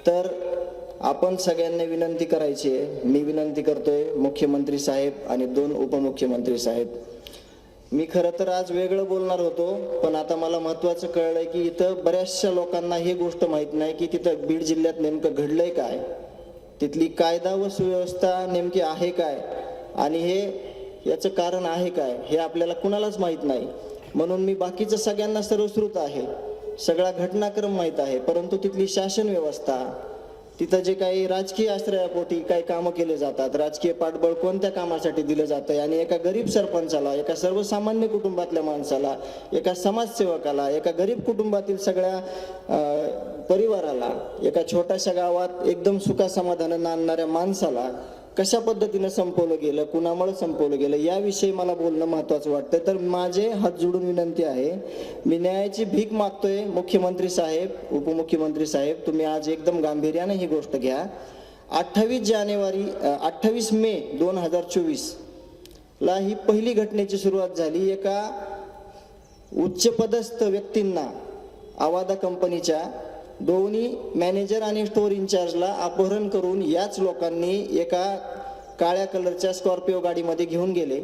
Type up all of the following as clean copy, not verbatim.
तर आपण सगळ्यांनी विनंती करायची आहे, मी विनंती करतोय मुख्यमंत्री साहेब आणि 2 उपमुख्यमंत्री साहेब. मी खरं तर आज वेगळं बोलणार होतो, पण आता मला महत्त्वाचं कळलंय की इथं बऱ्याचशा लोकांना ही गोष्ट माहीत नाही की तिथं बीड जिल्ह्यात नेमकं घडलंय काय, तिथली कायदा व सुव्यवस्था नेमकी आहे काय आणि याचं कारण आहे काय हे आपल्याला कुणालाच माहीत नाही. म्हणून मी बाकीचं सगळ्यांना सर्वश्रुत आहे, सगळा घटनाक्रम माहीत आहे, परंतु तिथली शासन व्यवस्था, तिथं जे काही राजकीय आश्रयापोटी काही कामं केले जातात, राजकीय पाठबळ कोणत्या कामासाठी दिलं जातंय आणि एका गरीब सरपंचाला, एका सर्वसामान्य कुटुंबातल्या माणसाला, एका समाजसेवकाला, एका गरीब कुटुंबातील सगळ्या परिवाराला, एका छोट्याशा गावात एकदम सुखासमाधान नांदणाऱ्या माणसाला कशा पद्धतीने संपवलं गेलं, कुणामुळे संपवलं गेलं याविषयी मला बोलणं महत्त्वाचं वाटतं. तर माझे हात जोडून विनंती आहे, मी न्यायाची भीक मागतोय मुख्यमंत्री साहेब, उपमुख्यमंत्री साहेब, तुम्ही आज एकदम गांभीर्याने ही गोष्ट घ्या. 28 मे 2024 ला ही पहिली घटनेची सुरुवात झाली. एका उच्चपदस्थ व्यक्तींना आवादा कंपनीच्या दोन्ही मॅनेजर आणि स्टोअर इंचार्जला अपहरण करून याच लोकांनी एका काळ्या कलरच्या स्कॉर्पिओ गाडीमध्ये घेऊन गेले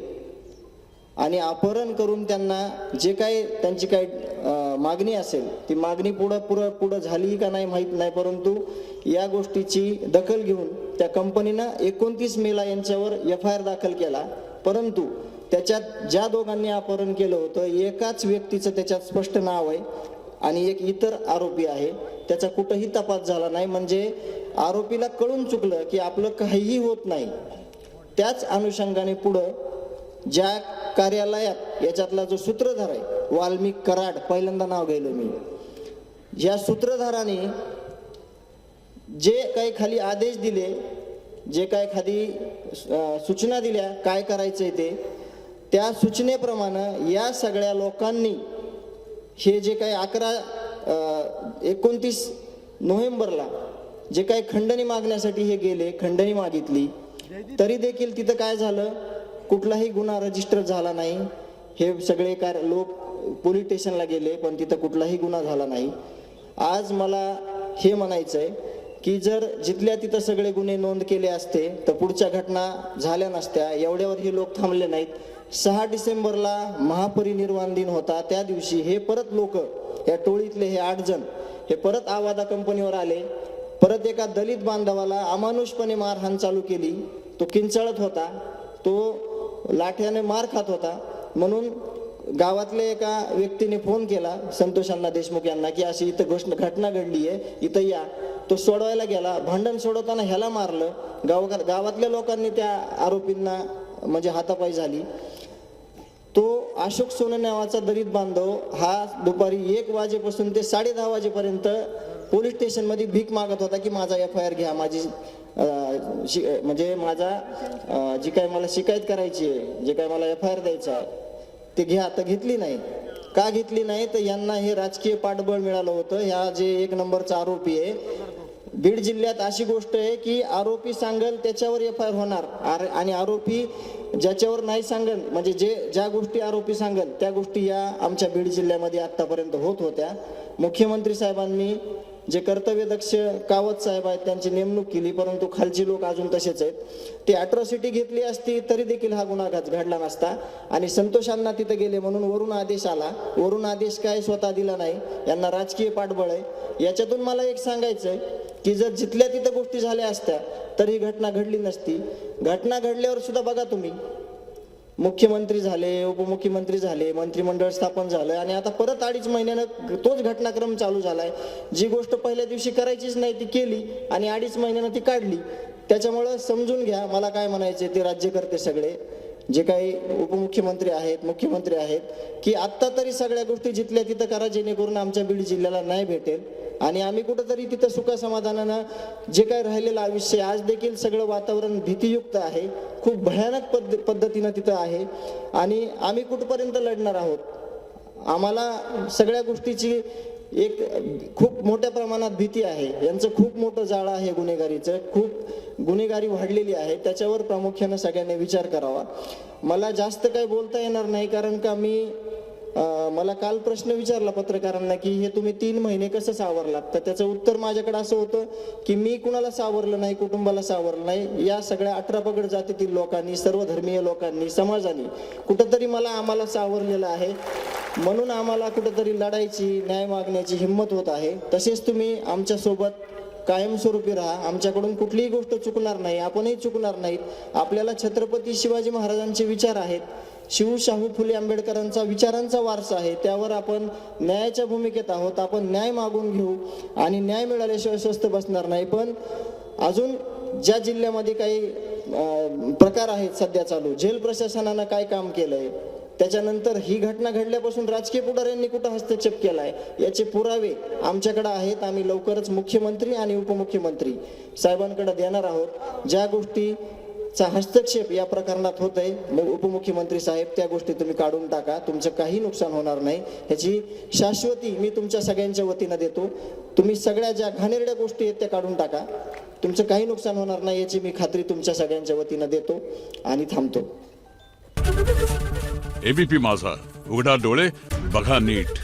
आणि अपहरण करून त्यांना जे काही त्यांची काही मागणी असेल ती मागणी पुढं झाली का नाही माहीत नाही, परंतु या गोष्टीची दखल घेऊन त्या कंपनीनं 29 मेला यांच्यावर FIR दाखल केला. परंतु त्याच्यात ज्या दोघांनी अपहरण केलं होतं एकाच व्यक्तीचं त्याच्यात स्पष्ट नाव आहे आणि एक इतर आरोपी आहे, त्याचा कुठंही तपास झाला नाही. म्हणजे आरोपीला कळून चुकलं की आपलं काहीही होत नाही. त्याच अनुषंगाने पुढं ज्या कार्यालयात याच्यातला जो सूत्रधार आहे वाल्मिक कराड, पहिल्यांदा नाव घ्यायलो मी, या सूत्रधाराने जे काही खाली आदेश दिले, जे काही खाली सूचना दिल्या काय करायचंय ते, त्या सूचनेप्रमाणे या सगळ्या लोकांनी हे जे काही 29 नोव्हेंबरला जे काही खंडणी मागण्यासाठी हे गेले, खंडणी मागितली, तरी देखील तिथं काय झालं, कुठलाही गुन्हा रजिस्टर झाला नाही. हे सगळे लोक पोलीस स्टेशनला गेले पण तिथं कुठलाही गुन्हा झाला नाही. आज मला हे म्हणायचंय की जर जिथल्या तिथं सगळे गुन्हे नोंद केले असते तर पुढच्या घटना झाल्या नसत्या. एवढ्यावर हे लोक थांबले नाहीत. 6 डिसेंबरला महापरिनिर्वाण दिन होता, त्या दिवशी हे परत लोक, या टोळीतले हे 8 जण हे परत आवादा कंपनीवर आले. परत एका दलित बांधवाला अमानुषपणे मारहाण चालू केली. तो किंचाळत होता, तो लाठ्याने मार खात होता. म्हणून गावातल्या एका व्यक्तीने फोन केला संतोष अण्णा देशमुख यांना की अशी इथं घटना घडली आहे, इथं या. तो सोडवायला गेला, भांडण सोडवताना ह्याला मारलं. गावातल्या लोकांनी त्या आरोपींना म्हणजे हातापाई झाली. तो अशोक सोने नावाचा दलित बांधव हा दुपारी 1 वाजेपासून ते 10:30 वाजेपर्यंत पोलीस स्टेशनमध्ये भीक मागत होता की माझा FIR घ्या, माझी म्हणजे माझा जी काय मला शिकायत करायची आहे, जे काय मला FIR द्यायचं आहे ते घ्या. तर घेतली नाही. का घेतली नाही तर यांना हे राजकीय पाठबळ मिळालं होतं. ह्या जे 1 नंबरचा आरोपी आहे, बीड जिल्ह्यात अशी गोष्ट आहे की आरोपी सांगल त्याच्यावर FIR होणार आणि आरोपी ज्याच्यावर नाही सांगल, म्हणजे ज्या गोष्टी आरोपी सांगल त्या गोष्टी या आमच्या बीड जिल्ह्यामध्ये आतापर्यंत होत होत्या. मुख्यमंत्री साहेबांनी जे कर्तव्यदक्ष कावत साहेब आहेत त्यांची नेमणूक केली, परंतु खालची लोक अजून तसेच आहेत. ती अॅट्रॉसिटी घेतली असती तरी देखील हा गुन्हा घडला नसता. आणि संतोषांना तिथे गेले म्हणून वरून आदेश आला. वरून आदेश काय स्वतः दिला नाही, यांना राजकीय पाठबळ आहे. याच्यातून मला एक सांगायचंय की जर जिथल्या तिथं गोष्टी झाल्या असत्या तर ही घटना घडली नसती. घटना घडल्यावर सुद्धा बघा तुम्ही, मुख्यमंत्री झाले, उपमुख्यमंत्री झाले, मंत्रिमंडळ स्थापन झालं आणि आता परत 2.5 महिन्यानं तोच घटनाक्रम चालू झालाय. जी गोष्ट पहिल्या दिवशी करायचीच नाही ती केली आणि 2.5 महिन्यानं ती काढली. त्याच्यामुळं समजून घ्या, मला काय म्हणायचे ते राज्यकर्ते सगळे जे काही उपमुख्यमंत्री आहेत, मुख्यमंत्री आहेत, की आत्ता तरी सगळ्या गोष्टी जिथल्या तिथं करा जेणेकरून आमच्या बीड जिल्ह्याला न्याय भेटेल आणि आम्ही कुठंतरी तिथं सुखासमाधानानं जे काही राहिलेलं आयुष्य, आज देखील सगळं वातावरण भीतीयुक्त आहे, खूप भयानक पद्धतीनं तिथं आहे आणि आम्ही कुठपर्यंत लढणार आहोत. आम्हाला सगळ्या गोष्टीची एक खूप मोठ्या प्रमाणात भीती आहे. यांचं खूप मोठं जाळं आहे गुन्हेगारीचं, खूप गुन्हेगारी वाढलेली आहे. त्याच्यावर प्रामुख्यानं सगळ्यांनी विचार करावा. मला जास्त काही बोलता येणार नाही कारण का मी मला काल प्रश्न विचारला पत्रकारांना की हे तुम्ही 3 महिने कसं सावरलात, तर त्याचं उत्तर माझ्याकडे असं होतं की मी कुणाला सावरलं नाही, कुटुंबाला सावरलं नाही. या सगळ्या 18 पगड जातीतील लोकांनी, सर्व धर्मीय लोकांनी, समाजाने कुठंतरी आम्हाला सावरलेलं आहे. म्हणून आम्हाला कुठंतरी लढायची, न्याय मागण्याची हिंमत होत आहे. तसेच तुम्ही आमच्यासोबत कायमस्वरूपी राहा. आमच्याकडून कुठलीही गोष्ट चुकणार नाही, आपणही चुकणार नाहीत. आपल्याला छत्रपती शिवाजी महाराजांचे विचार आहेत, शाहू फुले आंबेडकरांचा विचारांचा वारसा आहे, त्यावर आपण न्यायाच्या भूमिकेत आहोत. आपण न्याय मागून घेऊ आणि न्याय मिळाल्याशिवाय स्वस्थ बसणार नाही. पण अजून ज्या जिल्ह्यामध्ये काही प्रकार आहेत सध्या चालू, जेल प्रशासनानं काय काम केलंय, त्याच्यानंतर ही घटना घडल्यापासून राजकीय पुढाऱ्यांनी कुठं हस्तक्षेप केलाय, याचे पुरावे आमच्याकडे आहेत. आम्ही लवकरच मुख्यमंत्री आणि उपमुख्यमंत्री साहेबांकडे देणार आहोत. ज्या गोष्टीचा हस्तक्षेप या प्रकरणात होत आहे, उपमुख्यमंत्री साहेब त्या गोष्टी तुम्ही काढून टाका. तुमचं काही नुकसान होणार नाही, ह्याची शाश्वती मी तुमच्या सगळ्यांच्या वतीनं देतो. तुम्ही सगळ्या ज्या घाणेरड्या गोष्टी आहेत त्या काढून टाका. तुमचं काही नुकसान होणार नाही याची मी खात्री तुमच्या सगळ्यांच्या वतीनं देतो आणि थांबतो. एबीपी माझा, उघडा डोळे बघा नीट.